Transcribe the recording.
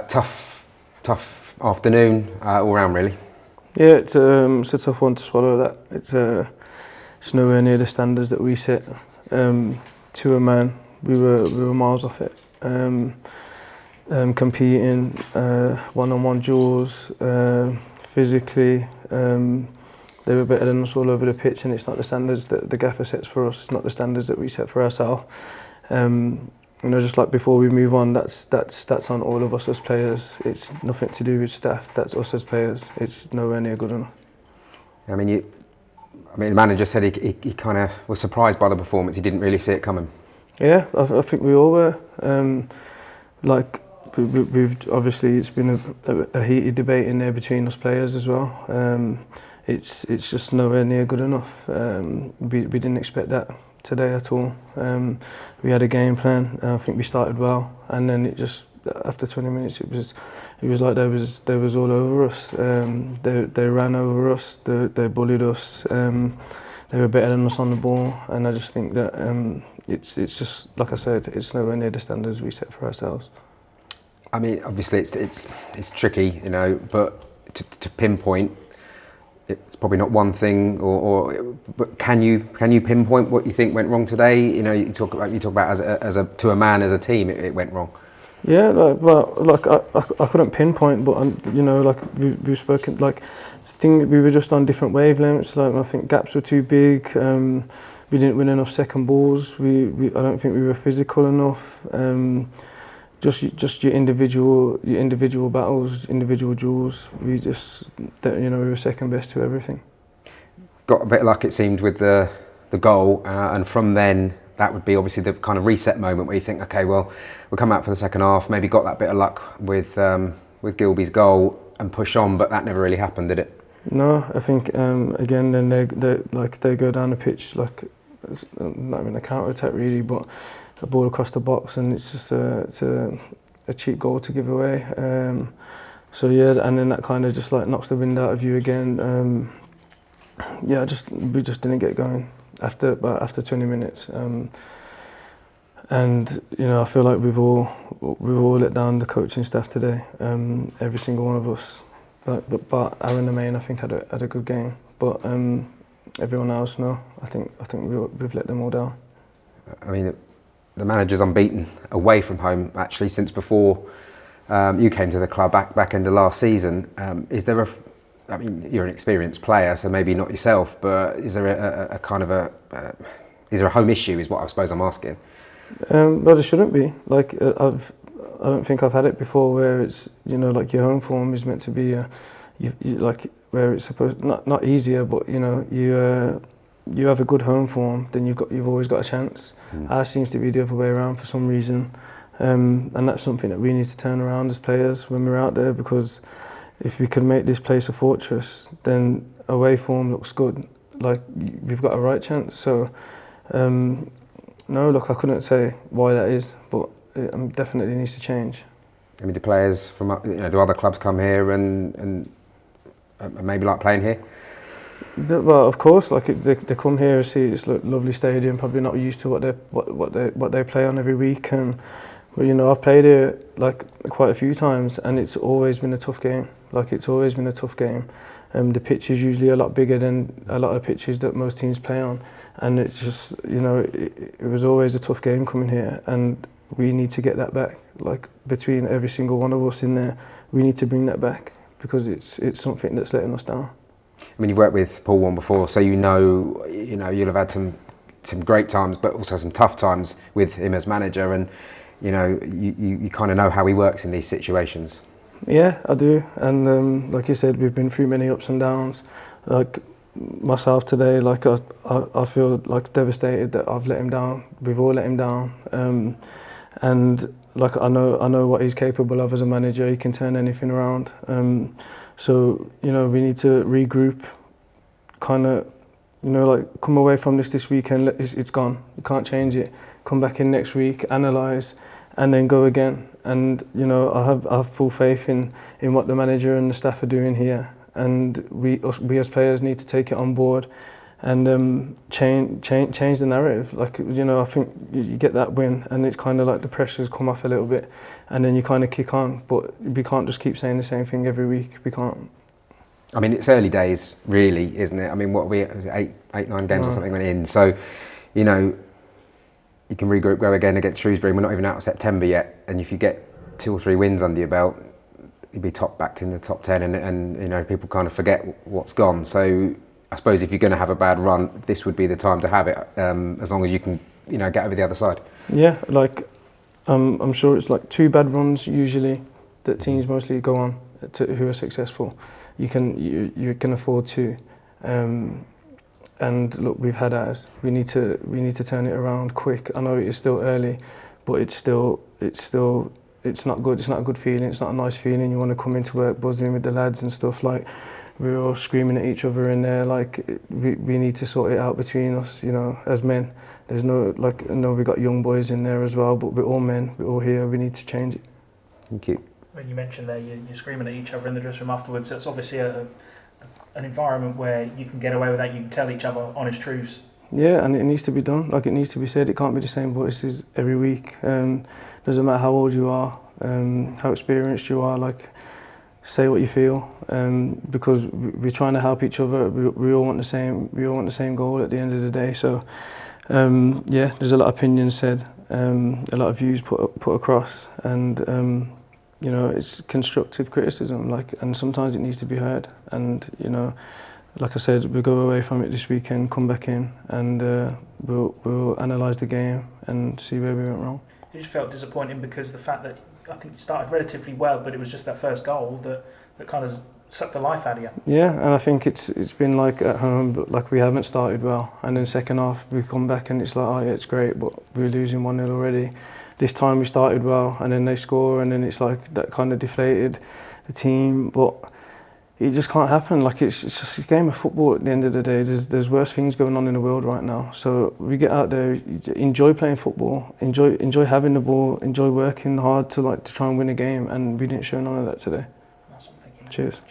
Tough afternoon all round, really. Yeah, it's a tough one to swallow. That it's nowhere near the standards that we set. To a man, we were miles off it. Competing, one-on-one duels, physically, they were better than us all over the pitch, and it's not the standards that the gaffer sets for us. It's not the standards that we set for ourselves. Just like before we move on, that's on all of us as players. It's nothing to do with staff. That's us as players. It's nowhere near good enough. I mean, the manager said he kind of was surprised by the performance. He didn't really see it coming. Yeah, I think we all were. We've obviously, it's been a heated debate in there between us players as well. It's just nowhere near good enough. We didn't expect that today at all. We had a game plan. I think we started well, and then it just after 20 minutes it was like they was all over us. They ran over us. They bullied us. They were better than us on the ball, and I just think that it's just like I said, it's nowhere near the standards we set for ourselves. I mean, obviously it's tricky, but to pinpoint. It's probably not one thing, but can you pinpoint what you think went wrong today? You talk about to a man, as a team, it went wrong. Yeah, I couldn't pinpoint, but we've spoken. We were just on different wavelengths. I think gaps were too big. We didn't win enough second balls. I don't think we were physical enough. Just your individual battles, individual duels. We were second best to everything. Got a bit of luck, it seemed, with the goal, and from then that would be obviously the kind of reset moment where you think, okay, well, we'll come out for the second half. Maybe got that bit of luck with Gilby's goal and push on, but that never really happened, did it? No, I think again then they go down the pitch like it's not even a counter attack really, but a ball across the box, and it's just a cheap goal to give away. And then that kind of just knocks the wind out of you again. We just didn't get going after 20 minutes. I feel like we've all let down the coaching staff today. Every single one of us. But Aaron, the main, I think had a good game. But everyone else, no. I think we've let them all down. I mean, the manager's unbeaten away from home actually since before you came to the club back end of last season. Is there I mean, you're an experienced player, so maybe not yourself, but is there a kind of is there a home issue? Is what I suppose I'm asking. Well, there shouldn't be. I don't think I've had it before where it's your home form is meant to be where it's supposed not easier, but you have a good home form, then you've always got a chance. Ours seems to be the other way around for some reason, and that's something that we need to turn around as players when we're out there, because if we can make this place a fortress, then away form looks good. We've got a right chance. So no, look, I couldn't say why that is, but it definitely needs to change. I mean, do players from do other clubs come here and maybe like playing here? Well, of course, they come here and see this lovely stadium. Probably not used to what they play on every week. But I've played here quite a few times, and it's always been a tough game. The pitch is usually a lot bigger than a lot of pitches that most teams play on, and it's just it was always a tough game coming here, and we need to get that back. Between every single one of us in there, we need to bring that back, because it's something that's letting us down. I mean, you've worked with Paul Warne before, so you'll have had some great times, but also some tough times with him as manager, and you kind of know how he works in these situations. Yeah, I do, and like you said, we've been through many ups and downs. Myself today, I feel devastated that I've let him down. We've all let him down, and I know what he's capable of as a manager. He can turn anything around. So we need to regroup, kind of, come away from this weekend. It's gone. You can't change it. Come back in next week, analyse, and then go again. And I have full faith in what the manager and the staff are doing here. And we as players need to take it on board and change the narrative. Like, you know, I think you get that win, and it's kind of like the pressure's come off a little bit, and then you kind of kick on. But we can't just keep saying the same thing every week. We can't. I mean, it's early days, really, isn't it? I mean, what are we, was it 9 games or something went in? So, you know, you can regroup, go again against Shrewsbury, and we're not even out of September yet. And if you get 2 or 3 wins under your belt, you'd be backed in the top 10, and you know, people kind of forget what's gone. So I suppose if you're going to have a bad run, this would be the time to have it, as long as you can, you know, get over the other side. Yeah, like I'm sure it's like 2 bad runs usually that teams mostly go on who are successful. You can afford 2, and look, we've had ours. We need to turn it around quick. I know it's still early, but it's not good. It's not a good feeling. It's not a nice feeling. You want to come into work buzzing with the lads and stuff. Like, we're all screaming at each other in there. Like, we need to sort it out between us, you know, as men. There's no, like, I know we've got young boys in there as well, but we're all men. We're all here. We need to change it. Thank you. When you mentioned there, you're screaming at each other in the dressing room afterwards. It's obviously an environment where you can get away with that. You can tell each other honest truths. Yeah, and it needs to be done. Like, it needs to be said. It can't be the same voices every week. Doesn't matter how old you are, how experienced you are. Like, say what you feel, because we're trying to help each other. We all want the same. We all want the same goal at the end of the day. So, yeah, there's a lot of opinions said, a lot of views put across, and you know, it's constructive criticism. Like, and sometimes it needs to be heard. And you know, like I said, we'll go away from it this weekend, come back in, and we'll analyse the game and see where we went wrong. It just felt disappointing because the fact that I think it started relatively well, but it was just that first goal that kind of sucked the life out of you. Yeah, and I think it's been like at home, but like we haven't started well. And then second half, we come back and it's like, oh yeah, it's great, but we're losing 1-0 already. This time we started well, and then they score, and then it's like that kind of deflated the team. But it just can't happen. Like, it's just a game of football at the end of the day. There's worse things going on in the world right now. So we get out there, enjoy playing football, enjoy having the ball, enjoy working hard to try and win a game, and we didn't show none of that today. Awesome, thank you. Cheers.